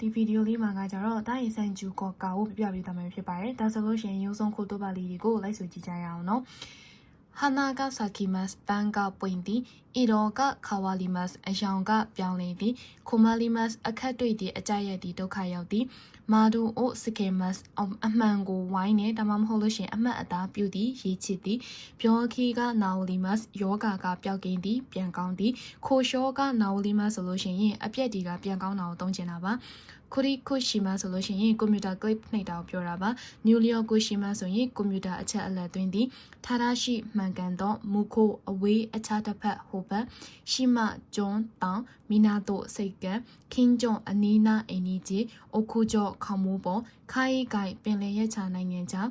ဒီဗီဒီယိုလေးမှာကြတော့တာရင်ဆန်ဂျူကောကာကိုပြပြပေးသွားမယ်ဖြစ်ပါတယ်ဒါဆိုလို့ရှိရင်ရုံးဆုံးခိုတိုပါလေးတွေကိုလိုက်ဆိုကြည့်ကြရအောင်နော်ဟာနာကဆာကီမတ်ပန်ကပွင့်သည်အီရောကခါဝါလီမတ်အယောင်ကပြောင်းလဲသည်ခိုမာလီမတ်အခက်တွေ့သည့်အကြရက်သည့်ဒုက္ခရောက်သည်မာဒူအိုစကေမတ်အမှန်ကိုဝိုင်းနေဒါမှမဟုတ်လို့ရှိရင်အမှတ်အသားပြုသည်ရေးချစ်သည်ပြောခီကနာဝလီမတ်ယောဂါကပျောက်ကင်းသည်ပြန်ကောင်းသည်ခိုရှောကနာဝလီမတ်ဆိုလို့ရှိရင်အပြက်ဒီကပြန်ကောင်းတာကိုသုံးချင်တာပါခူရီခုရှိမဆိုလို့ရှိရင်ကွန်ပျူတာ clip နှိပ်တာကိုပြောတာပါနျူလီယောကိုရှိမဆိုရင်ကွန်ပျူတာအချက်အလက်သွင်းသည်ထာရရှိမှန်ကန်သောမူခိုအဝေးအခြားတစ်ဖက်ဟိုဘက်ရှိမကျွန်းတောင်မိနာတို့စိတ်ကခင်းကျွန်းအနီးနားအိမ်ကြီးအုတ်ခုကျော်ခေါမိုးပေါ်ခိုင်ကိုင်ပင်လယ်ရချနိုင်ငံကြား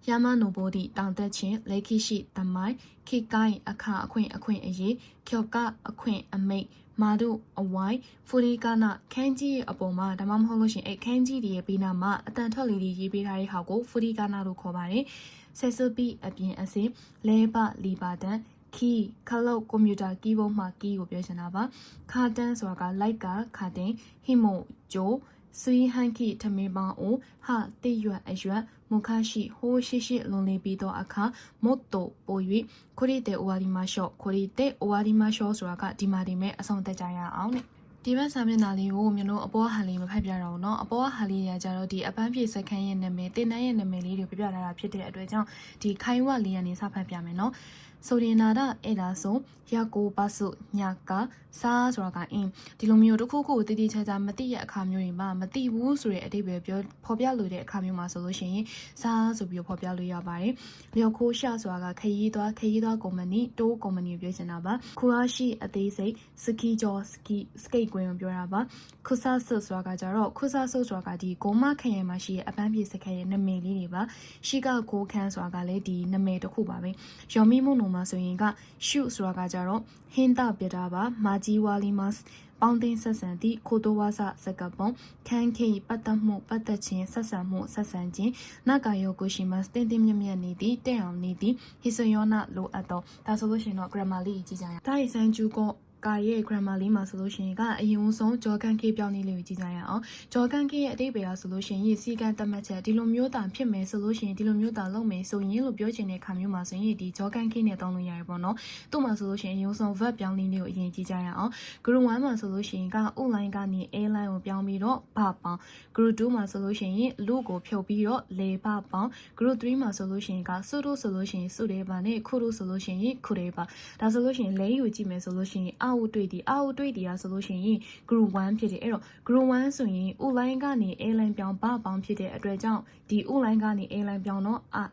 ယမနိုဘောဒီတောင်တက်ချင်းလက်ခိရှိတမိုင်းခိကိုင်အခအခွင့်အရေးကျော်ကအခွင့်အမိတ်မာဒုအဝိုင်းဖူရီကနာခန်းကြီးရဲ့အပေါ်မှာဒါမှမဟုတ်လို့ရှိရင်ခန်းကြီးတွေရဲ့ဘေးနားမှာအတန်ထွက်လေးတွေရေးပေးထားတဲ့ဟာကိုဖူရီကနာလို့ခေါ်ပါတယ်ဆက်စုပ်ပြီးအပြင်အစင်လဲပလီပါတန်ခီခလုတ်ကွန်ပျူတာကီးဘုတ်မှာကီးကိုပြောချင်တာပါခါတန်ဆိုတာကလိုက်ကခါတင်ဟီမိုဂျိုဆွေးဟန်ခိထမင်းပေါင်းအိုဟာတိရွတ်အရွတ်မုခရှိဟိုးရှိလွန်လေးပြီးတော့အခါမတ်တိုပို၍ခရီတဲ့အိုဝါဒီမာရှော့ခရီတဲ့အိုဝါဒီမာရှော့ဆိုတာကဒီမှာဒီမဲ့အဆုံးသက်ကြရအောင်နဲ့ဒီဘက်စာမျက်နှာလေးကိုမျိုးတို့အပေါ်ဟန်လေးမဖတ်ပြတော့ဘူးเนาะအပေါ်ဟန်လေးရကြတော့ဒီအပန်းဖြေစက္ကန့်ရဲ့နာမည်တင်တန်းရဲ့နာမည်လေးတွေပြပြထားတာဖြစ်တဲ့အတွက်ကြောင့်ဒီခိုင်ဝလေးကနေစဖတ်ပြမယ်เนาะဆိုရင်နာဒအဲ့ဒါဆိုရကိုပါစုညာကစားဆိုတာကအင်းဒီလိုမျိုးတစ်ခုခုတည်တည်ချာချာမသိရအခါမျိုးတွေမှာမသိဘူးဆိုတဲ့အဓိပ္ပာယ်ပြောဖော်ပြလို့တဲ့အခါမျိုးမှာဆိုလို့ရှိရင်စားဆိုပြီးဖော်ပြလို့ရပါတယ်လျော်ခိုးရှာဆိုတာကခရီးသွားကုမ္ပဏီတိုးကုမ္ပဏီကိုပြောချင်တာပါခူရာရှိအသေးစိတ်စကီဂျောစကိတ်ကွင်းကိုပြောတာပါခုဆာဆုဆိုတာကကြတော့ခုဆာဆုဆိုတာကဒီဂိုမခရိုင်မှာရှိတဲ့အပန်းပြေစခန်းရဲ့နာမည်လေးတွေပါရှိကကိုခန်းဆိုတာကလည်းဒီနာမည်တစ်ခုပါပဲယော်မီမုံနုံမှာဆိုရင်ကရှုဆိုတာကကြတော့ဟင်းတာပြတာပါမာဂျီဝါလီမတ်ပေါင်းတင်ဆက်ဆံသည့်ခိုတိုဝါဆစကပုံခန်းခိပတ်သက်မှုပတ်သက်ခြင်းဆက်ဆံမှုဆက်ဆံခြင်းနဂါယောကိုရှိမတ်တင်မြတ်နေသည်တဲ့အောင်နေသည်ဟိစယောနာလိုအပ်တော့ဒါဆိုလို့ရှိရင်တော့ grammar လေးကြည့်ကြရအောင်ဒါရိစန်ကျူကကာရဲ့ grammar လေးမှာဆိုလို့ရှိရင်ကအရင်ဆုံးဂျော်ကန်ကေပြောင်းနေလေးကိုကြည့်ကြရအောင်ဂျော်ကန်ကေရဲ့အတိတ်ပဲဆိုလို့ရှိရင်စီကံတတ်မှတ်ချက်ဒီလိုမျိုးတာဖြစ်မယ်ဆိုလို့ရှိရင်ဒီလိုမျိုးတာလုပ်မယ်ဆိုရင်လို့ပြောချင်တဲ့ခါမျိုးမှာဆိုရင်ဒီဂျော်ကန်ကေနဲ့တောင်းလို့ရတယ်ပေါ့နော်သူ့မှာဆိုလို့ရှိရင်အရင်ဆုံး verb ပြောင်းလေးကိုအရင်ကြည့်ကြရအောင် group 1မှာဆိုလို့ရှိရင်က online ကနေ a line ကိုပြောင်းပြီးတော့ဘာပေါင်း group 2မှာဆိုလို့ရှိရင်လူကိုဖြုတ်ပြီးတော့လေဘာပေါင်း group 3မှာဆိုလို့ရှိရင်ကစုတို့ဆိုလို့ရှိရင်စုတယ်ပါနဲ့ခုတို့ဆိုလို့ရှိရင်ခုတယ်ပါဒါဆိုလို့ရှိရင်လဲယူကြည့်မယ်ဆိုလို့ရှိရင်အာဝတွေ့ဒီဆိုလို့ရှိရင် group 1ဖြစ်တယ်အဲ့တော့ group 1ဆိုရင် online ကနေ a line ပြောင်းဘာပေါင်းဖြစ်တဲ့အတွက်ကြောင့်ဒီ online ကနေ a line ပြောင်းတော့ a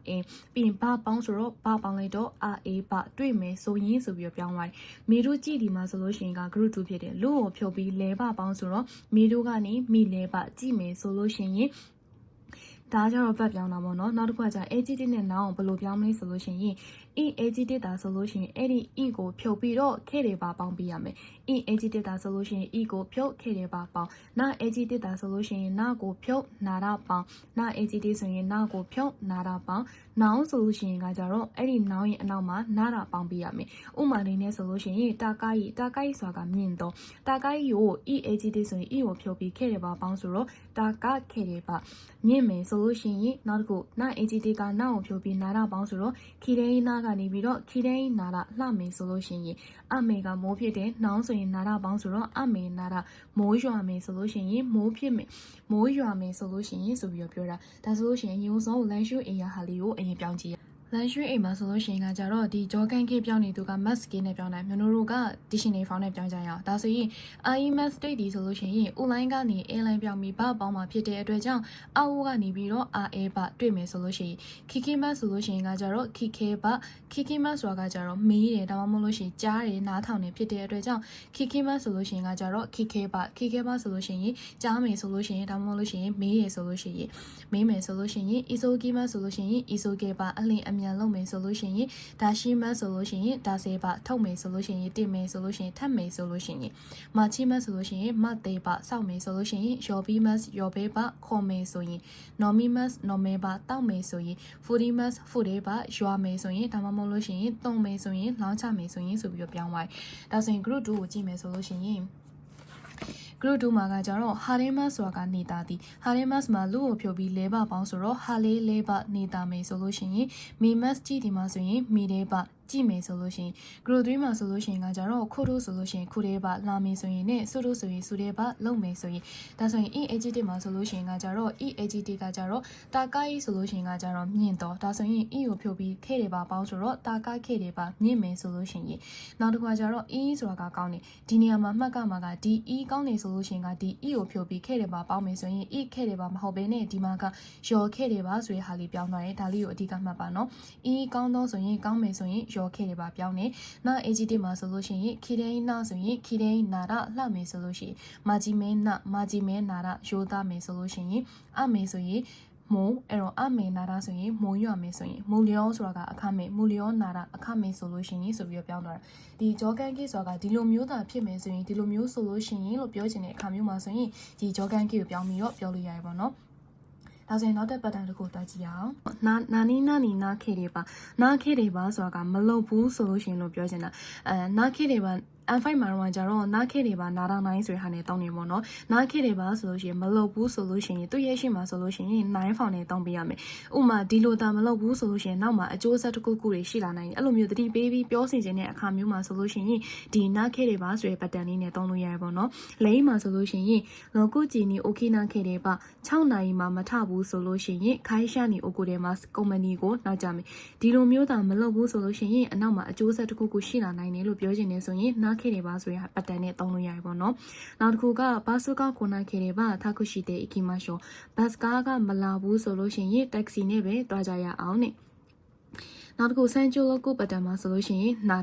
ပြီးရင်ဘာပေါင်းဆိုတော့ဘာပေါင်းလိုက်တော့ a ဘာတွေ့မယ်ဆိုရင်ဆိုပြီးပြောင်းသွားတယ်မီတို့ကြည့်ဒီမှာဆိုလို့ရှိရင်က group 2ဖြစ်တယ်လူကိုဖြုတ်ပြီးလဲဘာပေါင်းဆိုတော့မီတို့ကနေမိလဲဘာကြည့်မယ်ဆိုလို့ရှိရင်ဒါကြတော့ဗတ်ပြောင်းတာပေါ့နော်နောက်တစ်ခုကじゃ adjective နဲ့ noun ကိုဘယ်လိုပြောင်းမလဲဆိုလို့ရှိရင် adjective တာဆိုလို့ရှိရင်အဲ့ဒီ ကိုဖြုတ်ပြီးတော့ခဲ့တယ်ပါပေါင်းပြရမယ် adjective တာဆိုလို့ရှိရင် ကိုဖြုတ်ခဲ့တယ်ပါပေါင်းနာ adjective တာဆိုလို့ရှိရင်နာကိုဖြုတ်နာတာပေါင်းနာ adjective ဆိုရင်နာကိုဖြုတ်နာတာပေါင်း noun ဆိုလို့ရှိရင်ကကြတော့အဲ့ဒီ noun ရဲ့အနောက်မှာနာတာပေါင်းပြရမယ်ဥမာလေးနဲ့ဆိုလို့ရှိရင်တာကိုက်ဆိုတာကမြင့်တော့တာကိုက်ကို adjective ဆိုရင် ကိုဖြုတ်ပြီးခဲ့တယ်ပါပေါင်းဆိုတော့တာကခဲ့တယ်ပါမြင့်မယ်ဆိုလို့ရှိရင်နောက်တစ်ခုနာ adjective ကနာကိုဖြုတ်ပြီးနာတာပေါင်းဆိုတော့ခီတဲ့နာကနေပြီးတော့ခီတဲ့နာတာလှမယ်ဆိုလို့ရှိရင်အမေကမိုးဖြစ်တယ်နောင်ဆိုရင်နာတာပေါင်းဆိုတော့အမေနာတာမိုးရွာမယ်ဆိုလို့ရှိရင်မိုးဖြစ်မယ်မိုးရွာမယ်ဆိုလို့ရှိရင်ဆိုပြီးတော့ပြောတာဒါဆိုလို့ရှိရင်ရုံဆုံးလန်ရှုအေးရဟာလေးကိုအရင်ပြောင်းကြည့်လန်ရွှေအိမ်မှာဆိုလို့ရှိရင်ကကြတော့ဒီဂျော်ကန်ကေပြောင်းနေသူက mask နဲ့ပြောင်းတယ်မျိုးတို့က dictionary found နဲ့ပြောင်းကြရအောင်ဒါဆိုရင် I must state ဒီဆိုလို့ရှိရင် online ကနေ airline ပြောင်းပြီးဘာပေါင်းမှာဖြစ်တဲ့အတွက်ကြောင့်အောက်ကနေပြီးတော့ RA ဘာတွေ့မယ်ဆိုလို့ရှိရင် kiki mas ဆိုလို့ရှိရင်ကကြတော့ kiki mas ဆိုတာကကြတော့မေးတယ်ဒါမှမဟုတ်လို့ရှိရင်ကြားတယ်နားထောင်တယ်ဖြစ်တဲ့အတွက်ကြောင့် kiki mas ဆိုလို့ရှိရင်ကကြတော့ kiki ဘာဆိုလို့ရှိရင်ကြားမယ်ဆိုလို့ရှိရင်ဒါမှမဟုတ်လို့ရှိရင်မေးရဆိုလို့ရှိရင်မေးမယ်ဆိုလို့ရှိရင် isogi mas ဆိုလို့ရှိရင် isoge ဘာအလင်းအမြန်လုပ်မယ်ဆိုလို့ရှိရင်ဒါရှိမဆိုလို့ရှိရင်ဒါစေပါထုတ်မယ်ဆိုလို့ရှိရင်တင်မယ်ဆိုလို့ရှိရင်ထပ်မယ်ဆိုလို့ရှိရင်မချိမဆိုလို့ရှိရင်မသေးပါစောက်မယ်ဆိုလို့ရှိရင်ရော်ဘီမတ်ရော်ဘေးပါခေါ်မယ်ဆိုရင်နော်မီမတ်နော်မဲပါတောက်မယ်ဆိုရင်ဖူဒီမတ်ဖူဒေပါရွာမယ်ဆိုရင်ဒါမှမဟုတ်လို့ရှိရင်တုံမယ်ဆိုရင်လောင်းချမယ်ဆိုရင်ဆိုပြီးတော့ပြောင်းသွားတယ်ဒါဆိုရင် group 2ကိုကြည့်မယ်ဆိုလို့ရှိရင် group 2မှာကကြတော့ harimas ဆိုတာကနေတာဒီ harimas မှာလူကိုဖြုတ်ပြီးလဲပါပေါင်းဆိုတော့ hale လဲပါနေတာမယ်ဆိုလို့ရှိရင် mimas ကြည့်ဒီမှာဆိုရင် mi လဲပါကြည့်မယ်ဆိုလို့ရှိရင် group 3မှာဆိုလို့ရှိရင်ကကြတော့ခုတို့ဆိုလို့ရှိရင်ခုလေးပါလာမယ်ဆိုရင်နဲ့စုတို့ဆိုရင်စုလေးပါလုံမယ်ဆိုရင်ဒါဆိုရင် e adjective မှာဆိုလို့ရှိရင်ကကြတော့ e adjective ကကြတော့တာကိုက်ဆိုလို့ရှိရင်ကကြတော့မြင့်တော့ဒါဆိုရင် e ကိုဖြုတ်ပြီးခဲ့တယ်ပါပေါင်းဆိုတော့တာကိုက်ခဲ့တယ်ပါမြင့်မယ်ဆိုလို့ရှိရင်နောက်တစ်ခါကြတော့ e ဆိုတာကကောင်းတယ်ဒီနေရာမှာမှတ်ကမှာကဒီ e ကောင်းတယ်ဆိုလို့ရှိရင်ကဒီ e ကိုဖြုတ်ပြီးခဲ့တယ်ပါပေါင်းမယ်ဆိုရင် e ခဲ့တယ်ပါမဟုတ်ဘဲနဲ့ဒီမှာကရော်ခဲ့တယ်ပါဆိုတဲ့ဟာလေးပြောင်းသွားတယ်ဒါလေးကိုအဓိကမှတ်ပါနော် e ကောင်းတော့ဆိုရင်ကောင်းမယ်ဆိုရင်ရော်ခဲ့တယ်ပါပြောင်းနေနောက် adjective မှာဆိုလို့ရှိရင်ခိဒိနာဆိုရင်ခိဒိနာရလှမယ်ဆိုလို့ရှိရင်မာဂျီမဲနာမာဂျီမဲနာရရိုးသားမယ်ဆိုလို့ရှိရင်အမေဆိုရင်မိုးအဲ့တော့အမေနာရဆိုရင်မိုးရွမယ်ဆိုရင်မူလျောဆိုတာကအခမေမူလျောနာရအခမေဆိုလို့ရှိရင်ဆိုပြီးတော့ပြောင်းသွားတာဒီဂျောကန်ကိဆိုတာကဒီလိုမျိုးသာဖြစ်မယ်ဆိုရင်ဒီလိုမျိုးဆိုလို့ရှိရင်လို့ပြောချင်တဲ့အခါမျိုးမှာဆိုရင်ဒီဂျောကန်ကိကိုပြောင်းပြီးတော့ပြောလို့ရတယ်ပေါ့နော်ဒါဆိုရင်နောက်တဲ့ပတ်တန်တစ်ခုတက်ကြည့်အောင်နာနီနာနီနာခေတွေပါနာခေတွေပါဆိုတာကမလုပ်ဘူးဆိုလို့ရှိရင်လို့ပြောချင်တာနာခေတွေပါN5 မှာတော့ကြတော့နားခေတွေပါနားတိုင်းဆိုတဲ့ဟာနဲ့တောင်းနေပေါ့နော်နားခေတွေပါဆိုလို့ရှိရင်မလုပ်ဘူးဆိုလို့ရှိရင်သူ့ရဲ့ရှိမှာဆိုလို့ရှိရင်9ဖောင်နဲ့တောင်းပေးရမယ်ဥမာဒီလိုတာမလုပ်ဘူးဆိုလို့ရှိရင်နောက်မှာအကျိုးဆက်တစ်ခုခုတွေရှိလာနိုင်တယ်အဲ့လိုမျိုးတတိပေးပြီးပြောစီခြင်းတဲ့အခါမျိုးမှာဆိုလို့ရှိရင်ဒီနားခေတွေပါဆိုတဲ့ပတ်တန်လေးနဲ့တောင်းလို့ရတယ်ပေါ့နော်လိမ့်မှာဆိုလို့ရှိရင်လောကုဂျီနီအိုကေနာခေတွေပါ6နိုင်မှာမထဘူးဆိုလို့ရှိရင်ခိုင်းရှာနီအိုကိုတွေမှာကုမ္ပဏီကိုနောက်ကြမယ်ဒီလိုမျိုးတာမလုပ်ဘူးဆိုလို့ရှိရင်အနောက်မှာအကျိုးဆက်တစ်ခုခုရှိလာနိုင်တယ်လို့ပြောချင်တယ်ဆိုရင်နားခေတွေပါဆိုရင်ပတ်တန်နဲ့တောင်းလို့ရတယ်ပေါ့နော်နောက်တစ်ခုကဘာစုကကိုနာခေတွေပါထာကုရှိတဲ့အိကိမရှိုဘတ်ကားကမလာဘူးဆိုလို့ရှိရင်တက္ကစီနဲ့ပဲတွားကြရအောင်နဲ့နောက်တစ်ခုဆန်ချိုလိုကိုပတ်တန်မှာဆိုလို့ရှိရင်နာ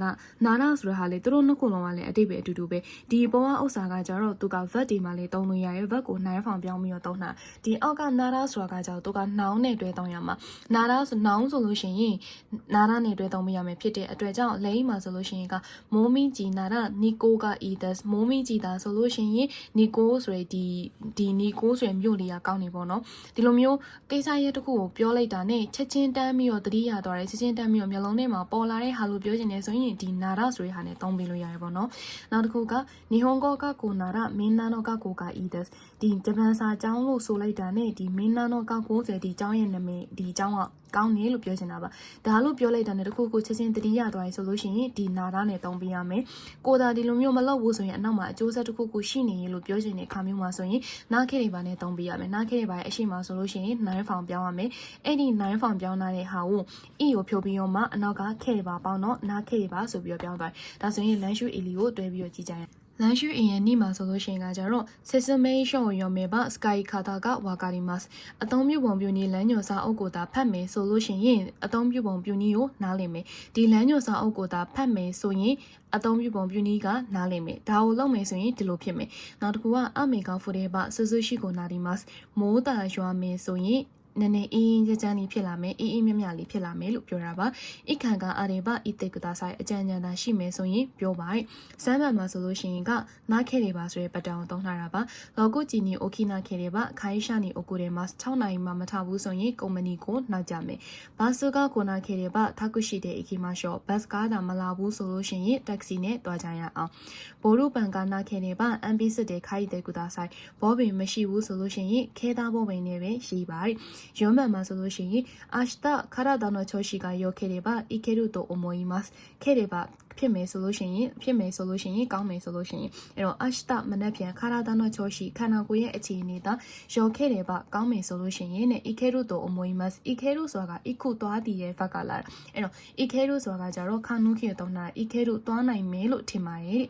ရဆိုတဲ့ဟာလေသူတို့နှစ်ခုလုံးကလည်းအတိတ်ပဲအတူတူပဲဒီပေါ်ကဥစ္စာကကြတော့သူက vat ဒီမှာလေတုံးလို့ရတယ် vat ကို9ဖောင်ပြောင်းပြီးတော့တုံးတာဒီအောက်ကနာရဆိုတာကကြတော့သူကနောင်နဲ့တွဲတုံးရမှာနာရဆိုနောင်ဆိုလို့ရှိရင်နာရနဲ့တွဲတုံးမရမယ်ဖြစ်တဲ့အတွက်ကြောင့်လိမ့်မှာဆိုလို့ရှိရင်ကမိုးမီဂျီနာရနီကိုက edas မိုးမီဂျီတာဆိုလို့ရှိရင်နီကိုဆိုရဒီနီကိုဆိုရမြို့လေးကကောင်းနေပေါ့နော်ဒီလိုမျိုးကိစ္စရဲ့တစ်ခုကိုပြောလိုက်တာနဲ့ချက်ချင်းတန်းပြီးတော့တတိယသွားတယ်ချက်ချင်းတန်းပြီးတော့မျိုးလုံးထဲမှာပေါ်လာတဲ့ဟာလို့ပြောချင်တယ်ဆိုရင်ဒီနာရဆိုတဲ့ဟာနဲ့တောင်းပေးလို့ရတယ်ပေါ့နော်နောက်တစ်ခုကနီဟွန်ဂိုကကိုနာရမင်းနာနောကကိုက edas ဒီဂျပန်စာကျောင်းလို့ဆိုလိုက်တာနဲ့ဒီမင်းနာနောကကိုဆိုဒီကျောင်းရဲ့နာမည်ဒီကျောင်းကကောင်းတယ်လို့ပြောချင်တာပါဒါလို့ပြောလိုက်တာနဲ့တခုခုချက်ချင်းတတိယသွားရင်ဆိုလို့ရှိရင်ဒီနာရနဲ့တောင်းပေးရမယ်ကိုသာဒီလိုမျိုးမလုပ်ဘူးဆိုရင်အနောက်မှာအကျိုးဆက်တခုခုရှိနေရလို့ပြောချင်တဲ့အခါမျိုးမှာဆိုရင်နားခေတွေပါနဲ့တောင်းပေးရမယ်နားခေတွေပါရဲ့အရှိမဆိုလို့ရှိရင်9ဖောင်ပြောင်းရမယ်အဲ့ဒီ9ဖောင်ပြောင်းလာတဲ့ဟာကို e ကိုဖြုတ်ပြီးတော့မှအနောက်ကခေတွေပါပေါင်းတော့နားခေတွေပါဆိုပြီးတော့ပြောင်းသွားတယ်ဒါဆိုရင်လန်ရှူအီလီကိုတွဲပြီးတော့ကြည့်ကြရအောင်လန်ရှူအင်ရဲ့နိမှာဆိုလို့ရှိရင်ကကြတော့ Sesame-shon ကိုရောမယ်ပါ Sky Kata က Wakarimasu အသုံးပြုပုံပြုနည်းလမ်းညွှန်စာအုပ်ကိုသာဖတ်မယ်ဆိုလို့ရှိရင်အသုံးပြုပုံပြုနည်းကိုနားလည်မယ်ဒီလမ်းညွှန်စာအုပ်ကိုသာဖတ်မယ်ဆိုရင်အသုံးပြုပုံပြုနည်းကနားလည်မယ်ဒါကိုလုပ်မယ်ဆိုရင်ဒီလိုဖြစ်မယ်နောက်တစ်ခုကအမေကဖူတဲ့ပါဆူဆူရှိကိုနာဒီမတ်မိုးတာရွာမယ်ဆိုရင်နည်းနည်းအင်းကြမ်းလေးဖြစ်လာမယ်အေးမြမြလေးဖြစ်လာမယ်လို့ပြောတာပါအိခံကအာရေပါဣတေကတာဆိုင်အကြံဉာဏ်သာရှိမယ်ဆိုရင်ပြောပါစမ်းမှန်မှာဆိုလို့ရှိရင်ကနားခဲတွေပါဆိုတဲ့ပတ်တန်ကိုသုံးထားတာပါလောကုဂျီနီအိုကီနာခဲတွေပါခိုင်းရှာနီအိုကိုတွေမှာ6နိုင်မှမထဘူးဆိုရင်ကုမ္ပဏီကိုနောက်ကြမယ်ဘာစုကကိုနာခဲတွေပါထာကုရှိတဲ့အိကိမရှိုဘတ်ကားတာမလာဘူးဆိုလို့ရှိရင်တက္ကစီနဲ့တွားကြရအောင်ဘိုရုပန်ကနာခဲတွေပါ MP စစ်တဲ့ခိုင်းတဲ့ကူတာဆိုင်ဘောပင်မရှိဘူးဆိုလို့ရှိရင်ခဲသားဘောပင်နဲ့ပဲရှိပါရုံးမှန်မှာဆိုလို့ရှိရင်明日体の調子が良ければいけると思いますければဖြစ်မယ်ဆိုလို့ရှိရင်ကောင်းမယ်ဆိုလို့ရှိရင်အဲ့တော့明日မနက်ဖြန်体の調子ခန္ဓာကိုယ်ရဲ့အခြေအနေသာရောခဲ့တယ်ပါကောင်းမယ်ဆိုလို့ရှိရင်ねいけると思いますいけるဆိုတာက行くသွားတည်ရဲ့ဘက်ကလာအဲ့တော့いけるဆိုတာကကြတော့ခါနုခေတုံးတာいけるသွားနိုင်မယ်လို့ထင်ပါတယ်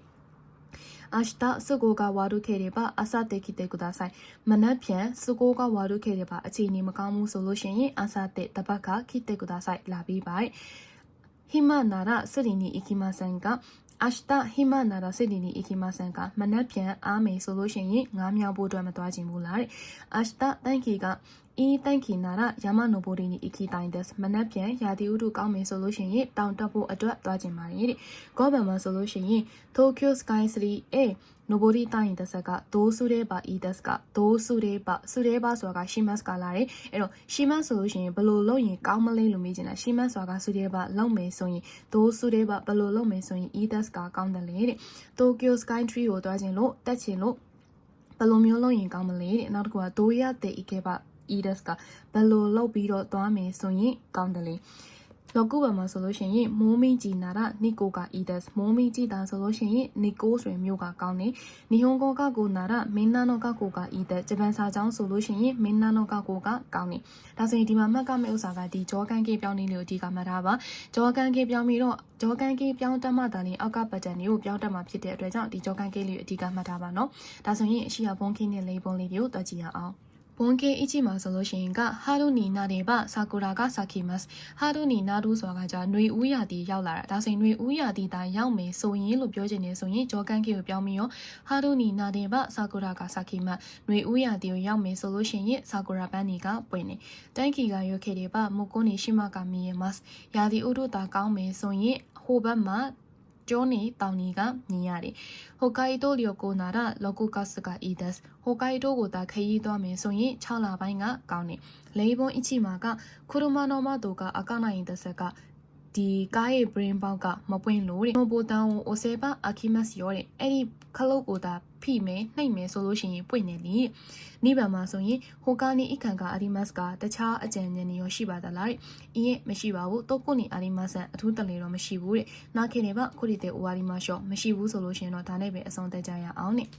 明日すぐが悪ければ明後日来てくださいမနက်ဖြန်すぐが悪ければအခြေအနေမကောင်းဘူးဆိုလို့ရှိရင်明後日တပတ်က来てくださいလာပြီးပါ暇ならすりに行きませんか明日暇ならすりに行きませんかမနက်ဖြန်အားမယ်ဆိုလို့ရှိရင်ငားမြောက်ဖို့အတွက်မသွားချင်ဘူးလား明日短期がいい天気なら山登りに行きたいですမနက်ဖြန်ရာသီဥတုကောင်းမယ်ဆိုလို့ရှိရင်တောင်တက်ဖို့အတွက်သွားချင်ပါတယ်ゴーバမှာဆိုလို့ရှိရင်東京スカイツリーへ登りたいんですがどうすればいいですかどうすればဆိုတာကရှိますကလာတယ်အဲ့တော့ရှိますဆိုလို့ရှိရင်ဘယ်လိုလုပ်ရင်ကောင်းမလဲလို့မေးချင်တာရှိますဆိုတာကすればလုပ်မယ်ဆိုရင်どうすればဘယ်လိုလုပ်မယ်ဆိုရင်いいですかကောင်းတယ်လေတဲ့東京スカイツリーကိုသွားခြင်းလို့တက်ခြင်းလို့ ဘယ်လိုမျိုးလုပ်ရင်ကောင်းမလဲတဲ့နောက်တစ်ခုကဒိုရတဲ့ဤခဲ့ပါ edes ကဘယ်လိုလုပ်ပြီးတော့သွားမယ်ဆိုရင်ကောင်းတယ်လေလောကုဘမှာဆိုလို့ရှိရင်မိုးမင်းကြီးနာတာနီကိုက edes မိုးမင်းကြီးတာဆိုလို့ရှိရင်နီကိုဆိုရင်မျိုးကကောင်းတယ်နီဟွန်ကိုကကိုနာတာမင်းနာနောကကိုက edes ဂျပန်စာကြောင်းဆိုလို့ရှိရင်မင်းနာနောကကိုကကောင်းတယ်ဒါဆိုရင်ဒီမှာမှတ်ကမဲ့ဥစ္စာကဒီဂျောကန်ကေပြောင်းနေလို့အဓိကမှတ်ထားပါဂျောကန်ကေပြောင်းပြီးတော့ဂျောကန်ကေပြောင်းတက်မှတာလေးအောက်ကပတ်တန်တွေကိုပြောင်းတက်မှဖြစ်တဲ့အတွက်ကြောင့်ဒီဂျောကန်ကေလေးကိုအဓိကမှတ်ထားပါနော်ဒါဆိုရင်အရှိရဘုံခင်းနဲ့လေးဘုံလေးတွေကိုတွက်ကြည့်ရအောင်ဘွန်ကေအချီမှာဆိုလို့ရှိရင်ကဟာရူနီနာတွေပါဆာကူရာကဆာကီမတ်ဟာရူနီနာဒူဆိုတာကကြာຫນွေဦးရာတီရောက်လာတာဒါဆိုရင်ຫນွေဦးရာတီတာရောက်မယ်ဆိုရင်လို့ပြောချင်နေဆိုရင်ဂျောကန်ကေကိုပြောင်းပြီးရောဟာရူနီနာတွေပါဆာကူရာကဆာကီမတ်ຫນွေဦးရာတီကိုရောက်မယ်ဆိုလို့ရှိရင်ဆာကူရာပန်းတွေကပွင့်နေတန်ကီကရွခေတွေပါမုကွန်းနေရှိမကမီယမတ်ရာတီဥဒုတာကောင်းမယ်ဆိုရင်ဟိုဘက်မှာကျောင်းနေတောင်ကြီးကမြင်ရတယ်ဟိုကိုင်တိုလျိုကိုနာရလောကူကစကအီဒက်ဟိုကိုင်တိုကိုတာခရီးသွားမယ်ဆိုရင်6လပိုင်းကကောင်းနေလေးဘုံအချီမာကခူရမနောမတိုကအကနိုင်တဲ့ဆက်ကဒီကားရဲ့ brain ပေါက်ကမပွင့်လို့တဲ့ဘိုတန်ကိုအိုဆေပါအခီမတ်ရောတဲ့အဲ့ဒီခလုတ်ကိုတာဖိမယ်နှိပ်မယ်ဆိုလို့ရှိရင်ပွင့်နေလေနိဗ္ဗာန်မှာဆိုရင်ဟိုကာနီအခန့်ကအရီမတ်ကတခြားအကြံဉာဏ်တွေရောရှိပါသလားအင်းမရှိပါဘူးတော့ကိုနီအရီမတ်အထူးတလေတော့မရှိဘူးတဲ့နားခင်နေပါခုဒီတဲ့ ORI မှာရှော့မရှိဘူးဆိုလို့ရှိရင်တော့ဒါနဲ့ပဲအဆုံးသတ်ကြရအောင်တဲ့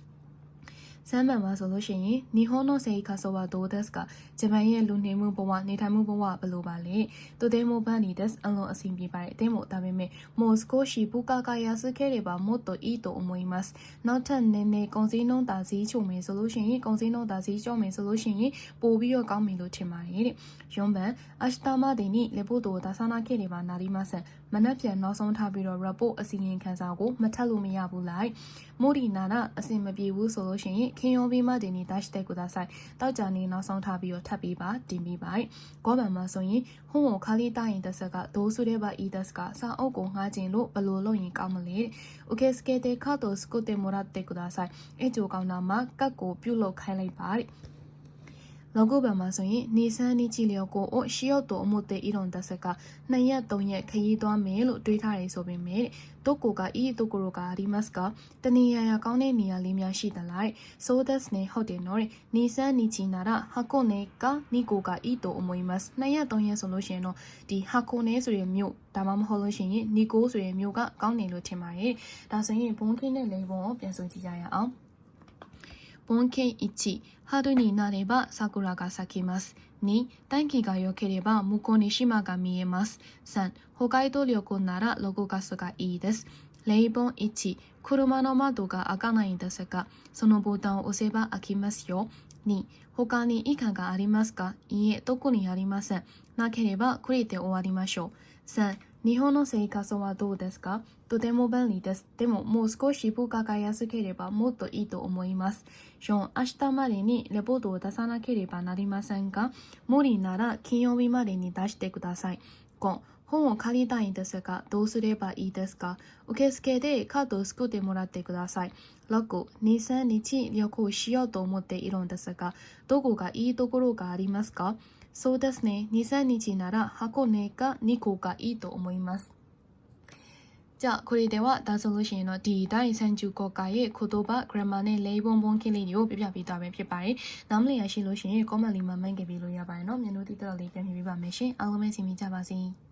စမ်းမှန်မှာဆိုလို့ရှိရင်နီဟွန်နိုဆေခါဆိုဝါဒိုဒက်စ်ကဂျပန်ရဲ့လူနေမှုဘဝနေထိုင်မှုဘဝဘယ်လိုပါလဲတူတဲမိုဘန်နီဒက်စ်အလုံးအစီအပြေပါတယ်အတင်းမို့ဒါပေမဲ့မော်စကိုရှိပူကာကာယာစခဲတွေပါမို့တိုအီတိုအမွေမတ်နောက်ထပ်နည်းနည်းကုန်စည်နှုန်းတာစည်းချုံမယ်ဆိုလို့ရှိရင်ကုန်စည်နှုန်းတာစည်းကျော်မယ်ဆိုလို့ရှိရင်ပို့ပြီးတော့ကောင်းပြီလို့ထင်ပါတယ်တဲ့ယွန်ဘန်အရှတာမဒေနီလေပိုတိုဒါဆာနာခေတွေပါနာရီမဆန်မနက်ပြန်နောက်ဆုံးထားပြီးတော့ report အစီရင်ခံစာကိုမထပ်လို့မရဘူးလိုက်မိုဒီနာနာအစင်မပြေဘူးဆိုလို့ရှိရင်ခင်ယောဘီမတင်နီဒက်ရှ်တဲ့ကိုသာဆိုင်တောက်ကြနေနောက်ဆုံးထားပြီးတော့ထပ်ပြီးပါတင်ပြီးပါကောဗန်မှာဆိုရင်ဟွန်းကိုခါလီတာရင်တက်ဆက်ကဒိုးဆုတဲ့ပါအီဒက်စ်ကစာအုပ်ကိုငှားခြင်းလို့ဘယ်လိုလုပ်ရင်ကောင်းမလဲโอเคစကေတေခါတိုစကိုတေမိုရာတဲ့ကိုသာဆိုင်အချိုကောင်းတာမှာကတ်ကိုပြုတ်လောက်ခိုင်းလိုက်ပါလောကုဘံမှာဆိုရင်နေဆန်းနီချီလျောကိုအိုရှီယော့တိုအမှုတေအီရွန်တက်ဆက်က2ရက်3ရက်ခရီးသွားမယ်လို့တွေးထားတယ်ဆိုပေမဲ့တိုကိုကတိုကိုရိုကရီမတ်ကတနေရာကောင်းတဲ့နေရာလေးများရှိသလားဆိုဒက်စ်နဲ့ဟုတ်တယ်နော်နေဆန်းနီချီနာရဟာကိုနေကနီကိုကတိုအမွေမတ်2ရက်3ရက်ဆိုလို့ရှိရင်တော့ဒီဟာကိုနေဆိုရမြို့ဒါမှမဟုတ်လို့ရှိရင်နီကိုဆိုရမြို့ကကောင်းနေလို့ထင်ပါတယ်ဒါဆိုရင်ဘုံခင်းတဲ့လေဘုံကိုပြန်ဆိုကြည့်ကြရအောင်ဘွန်ケ1春になれば桜が咲きます2短期が良ければ向こうに島が見えます3北海道旅行なら6月がいいです例本1車の窓が開かないんですがそのボタンを押せば開きますよ2他に以下がありますかいいえ特にありませんなければこれで終わりましょう3日本の生活はどうですかとても便利です。でももう少し物価が安ければもっといいと思います。4、明日までにレポートを出さなければなりませんが、無理なら金曜日までに出してください。5、本を借りたいんですが、どうすればいいですか受付でカードを作ってもらってください。6、2、3日旅行しようと思っているんですが、どこがいいところがありますかそうですね、2、3日なら箱根か2個がいいと思います。じゃあこれではဒါဆိုလို့ရှိရင်တော့ဒီတိုင်း39ကရဲ့ခုတော့ပါ grammar နဲ့လေးပုံပုံခင်းလေးတွေကိုပြပြပေးသွားမယ်ဖြစ်ပါတယ်။နားမလည်ရရှိလို့ရှိရင် comment လေးမှာမှန်ခဲ့ပြီးလို့ရပါတယ်နော်။မျက်နှာတိတော့လေးပြန်ပြပေးပါမယ်ရှင်။အားလုံးပဲစီမီကြပါစေ။